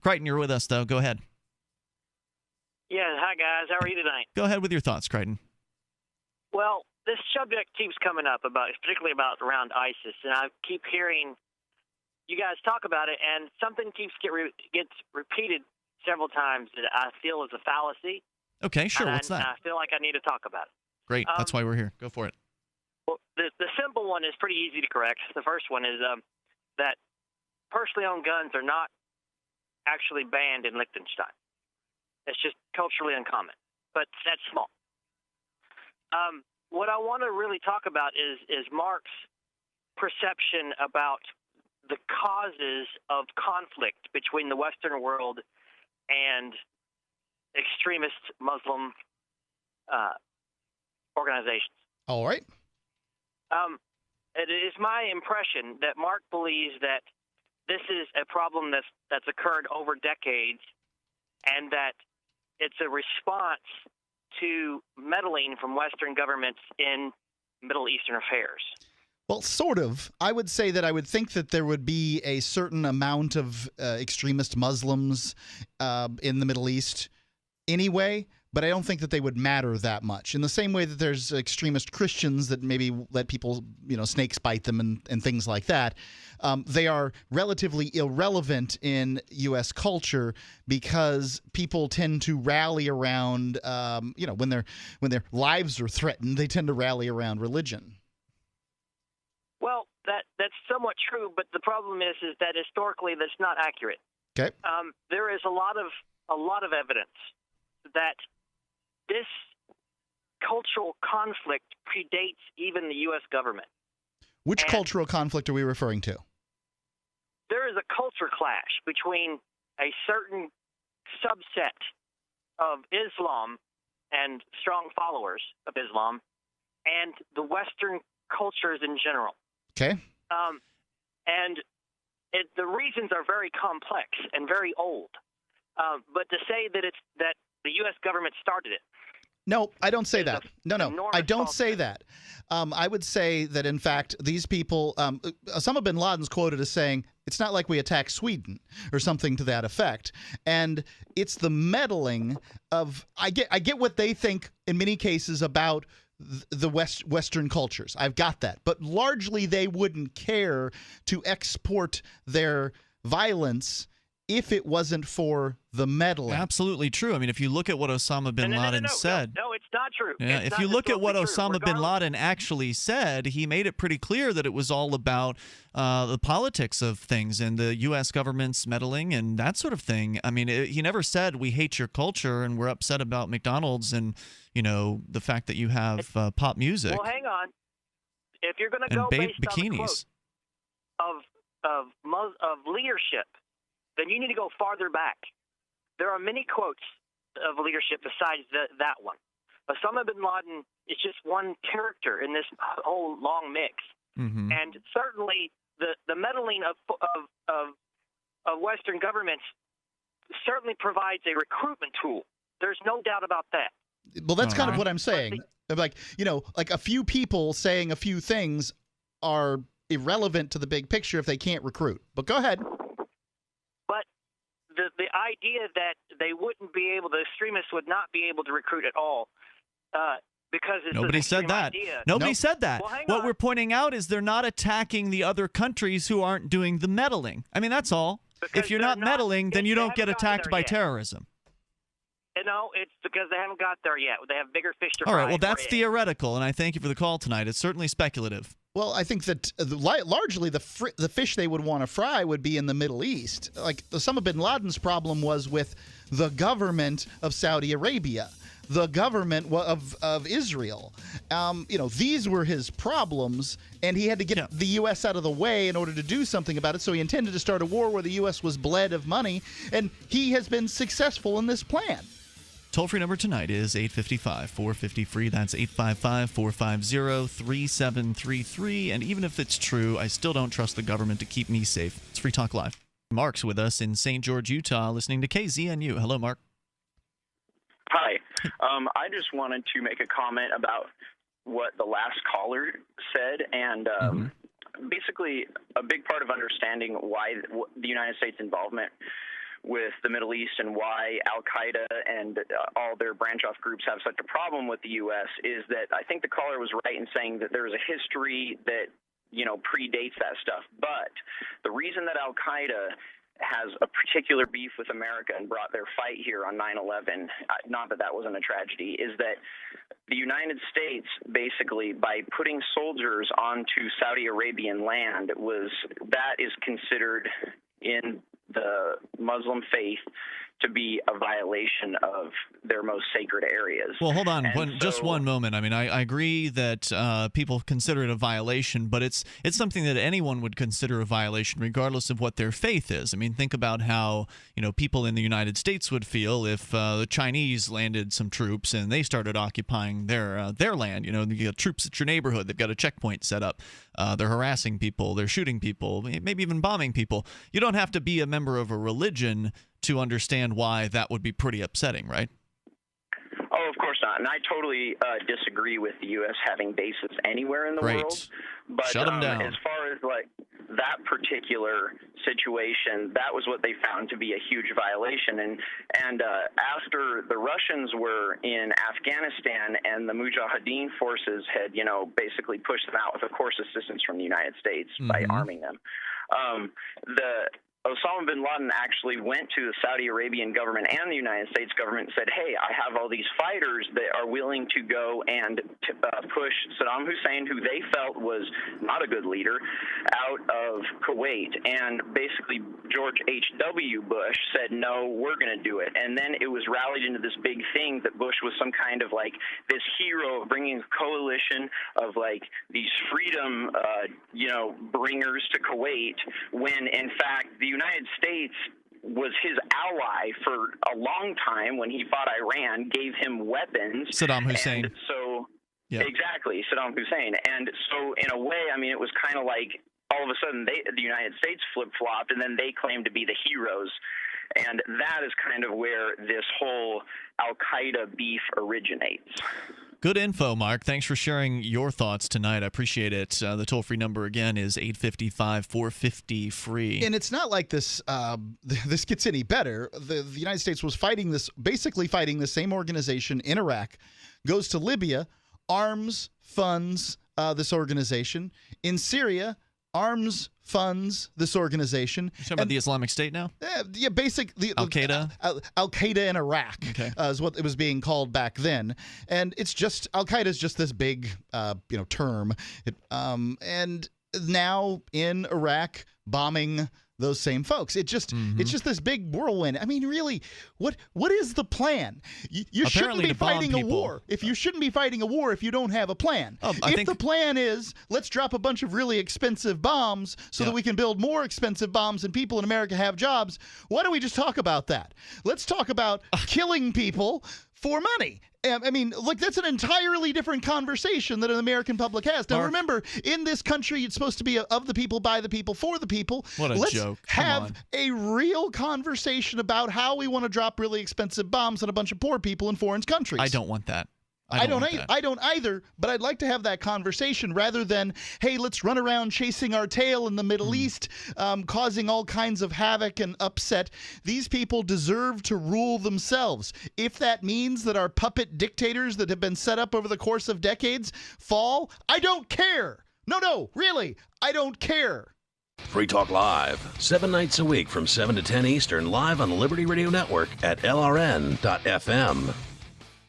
Crichton, you're with us, though. Go ahead. Yeah, hi guys. How are you tonight? Go ahead with your thoughts, Crichton. Well, this subject keeps coming up particularly about around ISIS, and I keep hearing you guys talk about it, and something gets repeated several times that I feel is a fallacy. Okay, sure. What's that? I feel like I need to talk about it. Great. That's why we're here. Go for it. Well, the simple one is pretty easy to correct. The first one is that personally owned guns are not actually banned in Liechtenstein. It's just culturally uncommon, but that's small. What I want to really talk about is Mark's perception about the causes of conflict between the Western world and extremist Muslim organizations. All right. It is my impression that Mark believes that this is a problem that's occurred over decades, and that it's a response to meddling from Western governments in Middle Eastern affairs. Well, sort of. I would say that I would think that there would be a certain amount of extremist Muslims in the Middle East anyway, but I don't think that they would matter that much. In the same way that there's extremist Christians that maybe let people, snakes bite them and things like that. They are relatively irrelevant in U.S. culture because people tend to rally around, when their lives are threatened, they tend to rally around religion. Well, that's somewhat true, but the problem is that historically that's not accurate. Okay. There is a lot of evidence that this cultural conflict predates even the U.S. government. Which cultural conflict are we referring to? There is a culture clash between a certain subset of Islam and strong followers of Islam and the Western cultures in general. Okay. The reasons are very complex and very old. But to say that the U.S. government started it. No, I don't say that. No, I don't say that. I would say that, in fact, these people, Osama bin Laden's quoted as saying, it's not like we attacked Sweden or something to that effect. And it's the meddling of, I get what they think in many cases about the Western cultures. I've got that. But largely they wouldn't care to export their violence if it wasn't for the meddling. Absolutely true. I mean, if you look at what Osama bin Laden said. No, it's not true. Yeah, if you look at what Osama bin Laden actually said, he made it pretty clear that it was all about the politics of things and the U.S. government's meddling and that sort of thing. I mean, he never said we hate your culture and we're upset about McDonald's and, the fact that you have pop music. Well, hang on. If you're going to go based bikinis on the quote of leadership, then you need to go farther back. There are many quotes of leadership besides that one. Osama bin Laden is just one character in this whole long mix. Mm-hmm. And certainly the meddling of Western governments certainly provides a recruitment tool. There's no doubt about that. Well, that's kind of what I'm saying. Like a few people saying a few things are irrelevant to the big picture if they can't recruit. But go ahead. But the idea that the extremists would not be able to recruit at all, because it's Nobody said that. Idea. Nobody said that. Well, what we're pointing out is they're not attacking the other countries who aren't doing the meddling. I mean, that's all. Because if you're not meddling, then you don't get attacked by terrorism. No, it's because they haven't got there yet. They have bigger fish to fry. All right, well, that's theoretical, and I thank you for the call tonight. It's certainly speculative. Well, I think that largely the fish they would want to fry would be in the Middle East. Like Osama bin Laden's problem was with the government of Saudi Arabia, the government of Israel. These were his problems, and he had to get the U.S. out of the way in order to do something about it. So he intended to start a war where the U.S. was bled of money, and he has been successful in this plan. Toll-free number tonight is 855-450-FREE. That's 855-450-3733. And even if it's true, I still don't trust the government to keep me safe. It's Free Talk Live. Mark's with us in St. George, Utah, listening to KZNU. Hello, Mark. Hi. I just wanted to make a comment about what the last caller said. And basically, a big part of understanding why the United States involvement with the Middle East and why Al-Qaeda and all their branch-off groups have such a problem with the U.S. is that I think the caller was right in saying that there's a history that, predates that stuff. But the reason that Al-Qaeda has a particular beef with America and brought their fight here on 9/11, not that that wasn't a tragedy, is that the United States, basically, by putting soldiers onto Saudi Arabian land, that is considered in the Muslim faith to be a violation of their most sacred areas. Well, hold on, just one moment. I mean, I agree that people consider it a violation, but it's something that anyone would consider a violation, regardless of what their faith is. I mean, think about how people in the United States would feel if the Chinese landed some troops and they started occupying their land. You got troops at your neighborhood. They've got a checkpoint set up. They're harassing people. They're shooting people. Maybe even bombing people. You don't have to be a member of a religion to understand why that would be pretty upsetting, right? Oh, of course not. And I totally disagree with the U.S. having bases anywhere in the world. But shut them down. As far as that particular situation, that was what they found to be a huge violation. And after the Russians were in Afghanistan and the Mujahideen forces had, basically pushed them out with, of course, assistance from the United States by arming them, Osama bin Laden actually went to the Saudi Arabian government and the United States government and said, hey, I have all these fighters that are willing to go and push Saddam Hussein, who they felt was not a good leader, out of Kuwait. And basically George H.W. Bush said, no, we're going to do it. And then it was rallied into this big thing that Bush was some kind of this hero of bringing a coalition of these freedom, bringers to Kuwait, when in fact the United States was his ally for a long time when he fought Iran, gave him weapons. Saddam Hussein. And so, yeah. Exactly, Saddam Hussein. And so, in a way, I mean, it was kind of like all of a sudden the United States flip-flopped, and then they claimed to be the heroes. And that is kind of where this whole Al-Qaeda beef originates. Good info, Mark. Thanks for sharing your thoughts tonight. I appreciate it. The toll-free number again is 855-450-FREE. And it's not like this this gets any better. The United States was basically fighting the same organization in Iraq, goes to Libya, arms, funds this organization. In Syria, arms, funds this organization. You're talking about the Islamic State now? Yeah, basically Al-Qaeda? Al-Qaeda in Iraq is what it was being called back then. And it's just, Al-Qaeda is just this big, term. And now in Iraq, bombing those same folks. It's just this big whirlwind. I mean, really, what is the plan? You shouldn't be fighting a war. If you shouldn't be fighting a war if you don't have a plan. If the plan is let's drop a bunch of really expensive bombs so that we can build more expensive bombs and people in America have jobs, why don't we just talk about that? Let's talk about killing people for money. I mean, that's an entirely different conversation that an American public has. Now, remember, in this country, it's supposed to be of the people, by the people, for the people. What a joke. Let's have a real conversation about how we want to drop really expensive bombs on a bunch of poor people in foreign countries. I don't want that. I don't either, but I'd like to have that conversation rather than, hey, let's run around chasing our tail in the Middle East, causing all kinds of havoc and upset. These people deserve to rule themselves. If that means that our puppet dictators that have been set up over the course of decades fall, I don't care. No, really, I don't care. Free Talk Live, 7 nights a week from 7 to 10 Eastern, live on the Liberty Radio Network at LRN.FM.